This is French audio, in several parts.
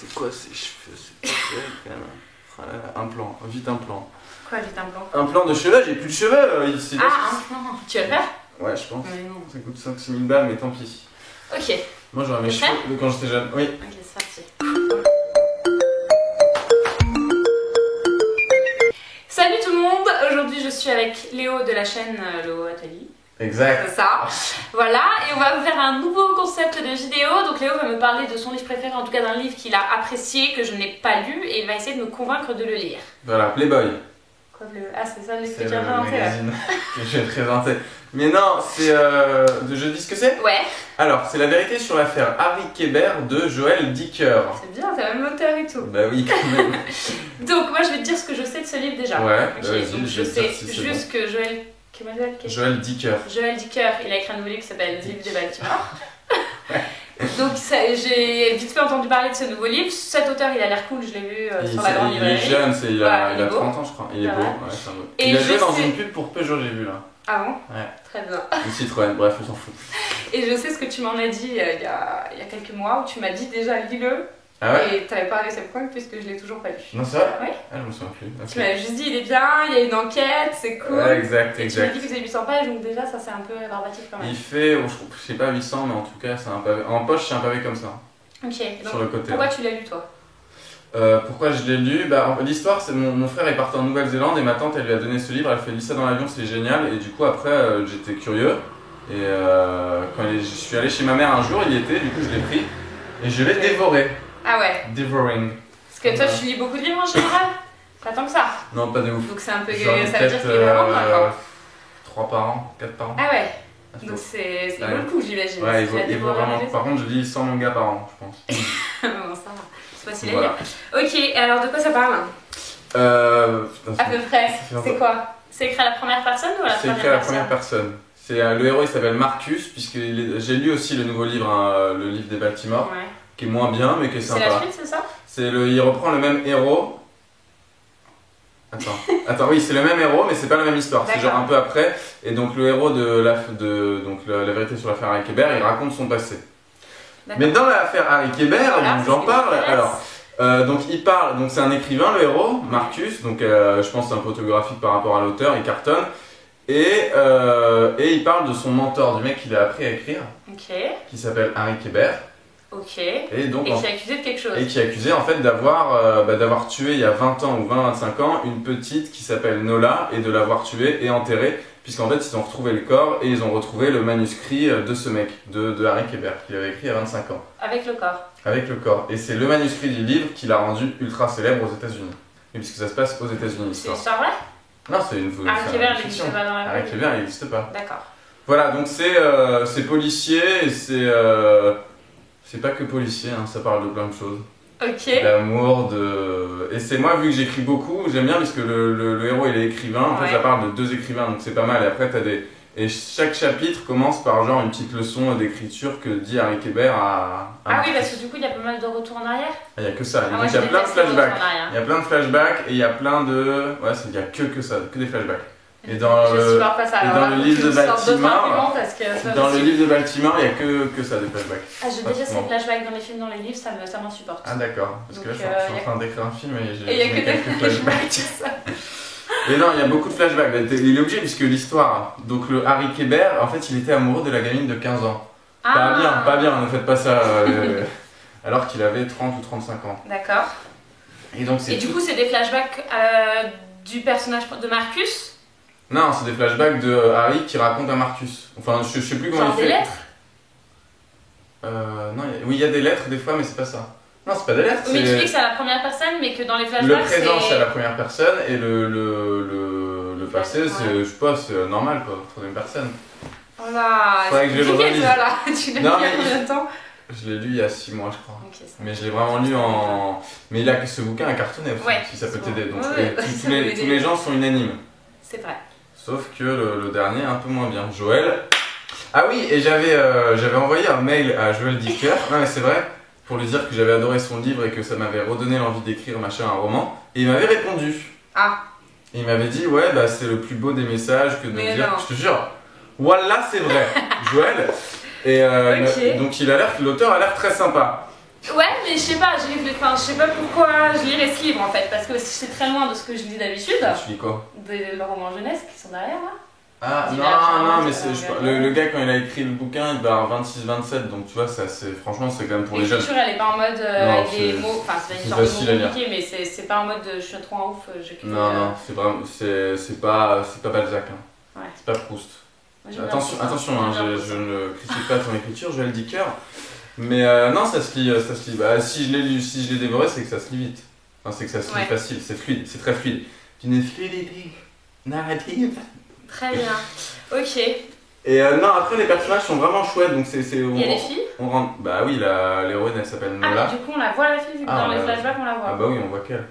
C'est quoi ces cheveux? C'est un plan, vite un plan. Quoi, vite un plan? Un plan de cheveux, j'ai plus de cheveux ici. Ah, un plan. Tu vas le faire? Ouais, je pense. Mais non. Ça coûte 5-6 000 balles, mais tant pis. Ok. Moi j'aurais mes cheveux de quand j'étais jeune. Oui. Ok, c'est parti. Salut tout le monde! Aujourd'hui je suis avec Léo de la chaîne Léo Atelier. Exact. C'est ça. Voilà, et on va faire un nouveau concept de vidéo. Donc Léo va me parler de son livre préféré, en tout cas d'un livre qu'il a apprécié, que je n'ai pas lu, et il va essayer de me convaincre de le lire. Voilà, Playboy. Quoi, le... Ah, c'est ça le livre que C'est tu as le présenté là. magazine que je vais présenter. Mais non, c'est je dis ce que c'est? Ouais. Alors, c'est la vérité sur l'affaire Harry Kéber de Joël Dicker. C'est bien, t'as même l'auteur et tout. Bah oui, quand même. Donc moi je vais te dire ce que je sais de ce livre déjà. Ouais, Ok, vas-y, donc je vais te sais dire si c'est juste que Joël... Comment il s'appelle? Joël Dicker. Joël Dicker, il a écrit un nouveau livre qui s'appelle Le livre des Baltimore. Donc j'ai vite fait entendu parler de ce nouveau livre. Cet auteur, il a l'air cool, je l'ai vu sur la grande librairie. Il est jeune, il a il est beau. 30 ans je crois. Il est beau, ouais, c'est un beau. Et il a joué je dans sais- une pub pour Peugeot, j'ai vu là. Ah bon? Ouais. Très bien. Une Citroën, bref, on s'en fout. Et je sais ce que tu m'en as dit il y a quelques mois, où tu m'as dit déjà lis-le. Ah ouais? Et t'avais parlé de ce point puisque je l'ai toujours pas lu. Non, c'est vrai? Ouais. Ah, je me souviens plus. Ok. Tu m'avais juste dit il est bien, il y a une enquête, c'est cool. Ouais, exact, Et tu m'as exact. dit que c'est 800 pages, donc déjà ça c'est un peu rébarbatif quand même. Il fait, je sais pas 800, mais en tout cas, c'est un pavé. En poche, c'est un pavé comme ça. Ok, Sur donc le côté. pourquoi tu l'as lu toi? Pourquoi je l'ai lu? Bah, l'histoire, c'est mon frère est parti en Nouvelle-Zélande et ma tante elle lui a donné ce livre. Elle fait lis ça dans l'avion, c'est génial. Et du coup, après, j'étais curieux. Et quand je suis allé chez ma mère un jour, il y était, du coup, je l'ai pris et je l'ai dévoré. Ah ouais. Devouring. Parce que toi tu lis beaucoup de livres en général? Pas tant que ça. Non, pas de ouf. Donc c'est un peu. J'en ai Ça veut dire peut-être, qu'il est vraiment bien quoi. 3 par an, 4 par an. Ah ouais. Ah, c'est Donc beau. c'est Ouais. vaut le coup j'imagine. Ouais, Si tu l'as il vaut dévoré vraiment. déjà, Par contre, je lis 100 mangas par an, je pense. bon, ça va. C'est facile à Voilà. lire. Ok, et alors de quoi ça parle? Putain, À peu près. fait C'est quoi? C'est écrit à la première personne ou à la c'est première écrit à la personne? première personne. C'est le héros, il s'appelle Marcus, puisque j'ai lu aussi le nouveau livre, hein, le livre des Baltimore, Ouais. qui est moins bien, mais qui est C'est la sympa. suite, c'est ça? Il reprend le même héros. Attends, oui, c'est le même héros, mais c'est pas la même histoire. C'est D'accord. genre un peu après. Et donc le héros de la vérité sur l'affaire Harry Kéber, il raconte son passé. D'accord. Mais dans l'affaire Harry Kéber, Voilà, donc c'est j'en ce qui parle. m'intéresse. Alors, donc il parle. Donc c'est un écrivain, le héros, Marcus. Donc je pense que c'est un peu autographique par rapport à l'auteur. Il cartonne. Et il parle de son mentor, du mec qu'il a appris à écrire, Ok. qui s'appelle Harry Kéber. Ok. Et donc Et qui est accusé de quelque chose. et qui est accusé en fait d'avoir tué il y a 20 ans ou 25 ans une petite qui s'appelle Nola et de l'avoir tuée et enterrée, puisqu'en fait ils ont retrouvé le corps et ils ont retrouvé le manuscrit de ce mec, de Harry Kéber, qu'il avait écrit il y a 25 ans, Avec le corps. avec le corps. Et c'est le manuscrit du livre qui l'a rendu ultra célèbre aux États-Unis. Et puisque ça se passe aux États-Unis C'est une l'histoire. histoire vraie? Non, c'est une Harry c'est Kéber une n'existe fiction. pas dans la Harry vraie vie. Kéber il n'existe pas. D'accord. Voilà, donc c'est policier et c'est pas que policier, hein, ça parle de plein de choses. Ok. D'amour, et c'est moi, vu que j'écris beaucoup, j'aime bien parce que le héros il est écrivain, en fait Ouais. ça parle de 2 écrivains, donc c'est pas mal. Et après t'as des... Et chaque chapitre commence par genre une petite leçon d'écriture que dit Harry Kéber à Ah oui, parce que du coup il y a pas mal de retours en arrière. il y a que ça, Ah, donc moi, il y a je plein de déteste les retours flashbacks. en arrière. Il y a plein de flashbacks et il y a plein de... Ouais, il y a que ça, que des flashbacks. Et dans Je le- supporte pas ça. et Alors dans là, le faut que livre tu de me sortes d'autres Baltimore, arguments parce que c'est pas Dans le possible. livre de Baltimore, il y a que ça, des flashbacks. Ah, je déteste pratiquement. les flashbacks dans les films, dans les livres, ça m'insupporte. Ah d'accord, parce que là Donc, je suis y en a- train d'écrire un film et Et il j'ai y a que des quelques flashbacks, c'est ça. Mais non, il y a beaucoup de flashbacks. Il est obligé puisque l'histoire. Donc le Harry Kéber, en fait, il était amoureux de la gamine de 15 ans. Pas bien, ne faites pas ça. Alors qu'il avait 30 ou 35 ans. D'accord. Et donc c'est Et du tout- coup, c'est des flashbacks du personnage de Marcus? Non, c'est des flashbacks de Harry qui raconte à Marcus. Enfin, je sais plus comment Genre il des fait. lettres? Non, oui, il y a des lettres des fois, mais c'est pas ça. Non, c'est pas des lettres. Oui, mais tu c'est- dis que c'est à la première personne, mais que dans les Le flashbacks, présent, c'est c'est... à la première personne et le passé, Ouais. c'est, je sais pas, c'est normal quoi, troisième personne. Oh là, Faudrait que je le compliqué, relise. ça, là. Tu l'as lu il y Non, a mais combien de temps? Je l'ai lu il y a 6 mois, je crois. Ok, ça Mais je l'ai vraiment lu en. Mais il a que ce bouquin à cartonné aussi, Ouais, si ça peut souvent. t'aider. Donc Ouais, et ça tous peut les, m'aider. tous les gens sont unanimes. C'est vrai. Sauf que le dernier est un peu moins bien. Joël. Ah oui, et j'avais envoyé un mail à Joël Dicker. Non, mais c'est vrai, pour lui dire que j'avais adoré son livre et que ça m'avait redonné l'envie d'écrire machin, un roman. Et il m'avait répondu. Ah, Et il m'avait dit, ouais, bah c'est le plus beau des messages que de Mais dire. non. Je te jure. Voilà, c'est vrai. Joël. Et Ok. donc l'auteur a l'air très sympa. Ouais, mais je sais pas, je sais pas pourquoi je lirais ce livre en fait, parce que c'est très loin de ce que je lis d'habitude. Tu lis quoi? Des romans jeunesse qui sont derrière là. Ah non, mais le gars quand il a écrit le bouquin, il va avoir 26-27, donc tu vois, franchement c'est quand même pour les jeunes. L'écriture elle est pas en mode Non, avec des mots, enfin c'est une sorte de mots compliqués, mais c'est pas en mode je suis trop en ouf, j'écris. Non, c'est vraiment, c'est pas Balzac, hein. Ouais. C'est pas Proust. Moi, Attention, hein, je ne critique pas ton écriture, je le dis cœur. Mais non, ça se lit. Bah, si je l'ai lu, si je l'ai dévoré, c'est que ça se lit vite. Enfin, c'est que ça se lit facile, c'est fluide, c'est très fluide. D'une fluidité narrative. Très bien, ok. Et non, après les personnages sont vraiment chouettes, donc c'est. Il y a des filles? Bah oui, l'héroïne elle s'appelle Nola. Ah, du coup on la voit la fille, vu que dans les flashbacks on la voit. Ah bah oui, on voit qu'elle.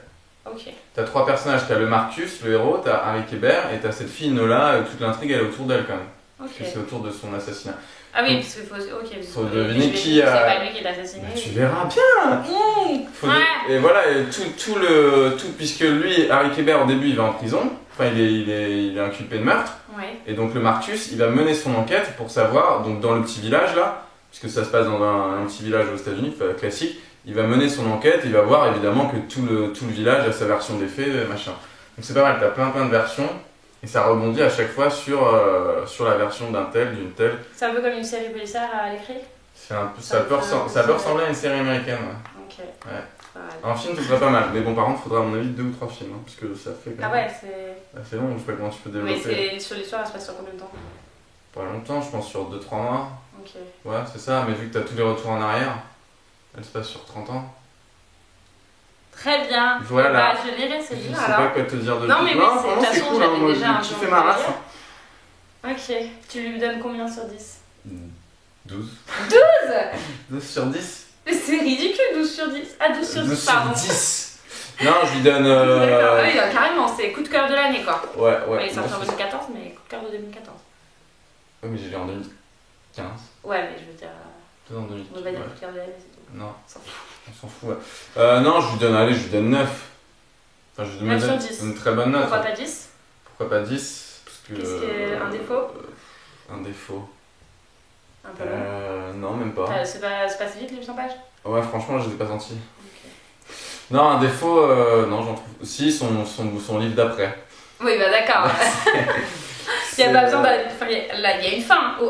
Ok. T'as 3 personnages, t'as le Marcus, le héros, t'as Harry Kéber et t'as cette fille Nola, toute l'intrigue elle est autour d'elle quand même. Ok. Parce que c'est autour de son assassinat. Ah oui, parce qu'il faut. Ok, faut deviner qui a. C'est pas lui qui est assassiné. Bah, tu verras bien! Et voilà, et puisque lui, Harry Kéber, au début il va en prison, enfin il est inculpé de meurtre. Ouais. Et donc le Marcus, il va mener son enquête pour savoir, donc dans le petit village là, puisque ça se passe dans un petit village aux États-Unis, classique, il va mener son enquête, il va voir évidemment que tout le village a sa version des faits, machin. Donc c'est pas mal, t'as plein de versions, et ça rebondit à chaque fois sur la version d'un tel, d'une telle. C'est un peu comme une série policière à l'écrit? Ça peut ressembler à une série américaine, ouais. Ok. Ouais. Un film, ce serait pas mal, mais bon, par contre, il faudra à mon avis 2 ou 3 films, hein, parce que ça fait quand même. Ah ouais, c'est. C'est long, je sais pas comment tu peux développer. Mais sur l'histoire, elle se passe sur combien de temps? Pas longtemps, je pense sur 2-3 mois. Ok. Ouais, c'est ça, mais vu que t'as tous les retours en arrière, elle se passe sur 30 ans. Très bien. Voilà. Bah, je lirai ce livre alors. Je sais pas quoi te dire de non, plus. Mais non, c'est cool, hein, moi tu fais ma race. Ok. Tu lui donnes combien sur 10? 12. 12 12 sur 10. Mais c'est ridicule, 12 sur 10. Ah, 12 sur 10, pardon. 10. Non, je lui donne. D'accord, oui, carrément, c'est coup de cœur de l'année quoi. Ouais. Il est sorti en 2014, mais coup de cœur de 2014. Ouais, mais j'ai lu en 2015. Ouais, mais je veux dire. Peut-être en 2015. On va dire coup de cœur de l'année, c'est tout. Non. On s'en fout. Ouais. Non, je lui donne 9. Enfin, je lui donne 9 sur 10. Une très bonne note. Pourquoi pas 10? Pourquoi pas 10? Parce que. Qu'est-ce qui est un défaut? Un défaut. Un peu long? Non, même pas. C'est pas si vite les 800 pages? Ouais, franchement, je les ai pas sentis. Okay. Non, un défaut, non, j'en trouve. Si, son livre d'après. Oui, bah d'accord. Il n'y a pas besoin d'aller. Enfin, là, il y a une fin au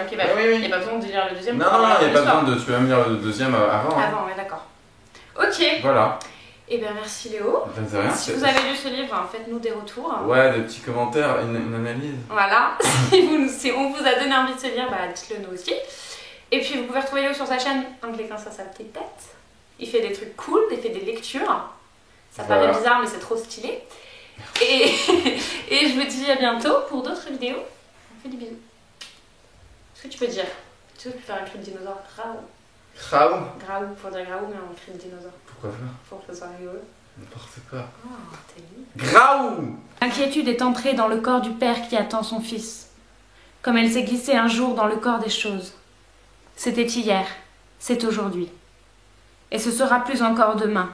Québec. Oui. Il n'y a pas besoin de lire le deuxième. Non, il n'y a pas besoin de. Tu peux même lire le deuxième avant. Avant, ouais, d'accord. Ok. Voilà. Eh bien, merci Léo. De rien, si vous avez lu ce livre, faites-nous des retours. Ouais, des petits commentaires, une analyse. Voilà. si on vous a donné envie de se lire, bah dites-le nous aussi. Et puis, vous pouvez retrouver Léo sur sa chaîne en cliquant sur sa petite tête. Il fait des trucs cool, il fait des lectures. Ça paraît bizarre, mais c'est trop stylé. Et je vous dis à bientôt pour d'autres vidéos. On fait des bisous. Est-ce que tu peux dire? Tu peux faire un cri de dinosaure? Graou. Graou, pour dire graou, mais en cri de dinosaure. Pourquoi faire? Pour que ce soit rigolo. N'importe quoi. Oh, t'es libre. Graou! L'inquiétude est entrée dans le corps du père qui attend son fils, comme elle s'est glissée un jour dans le corps des choses. C'était hier, c'est aujourd'hui. Et ce sera plus encore demain.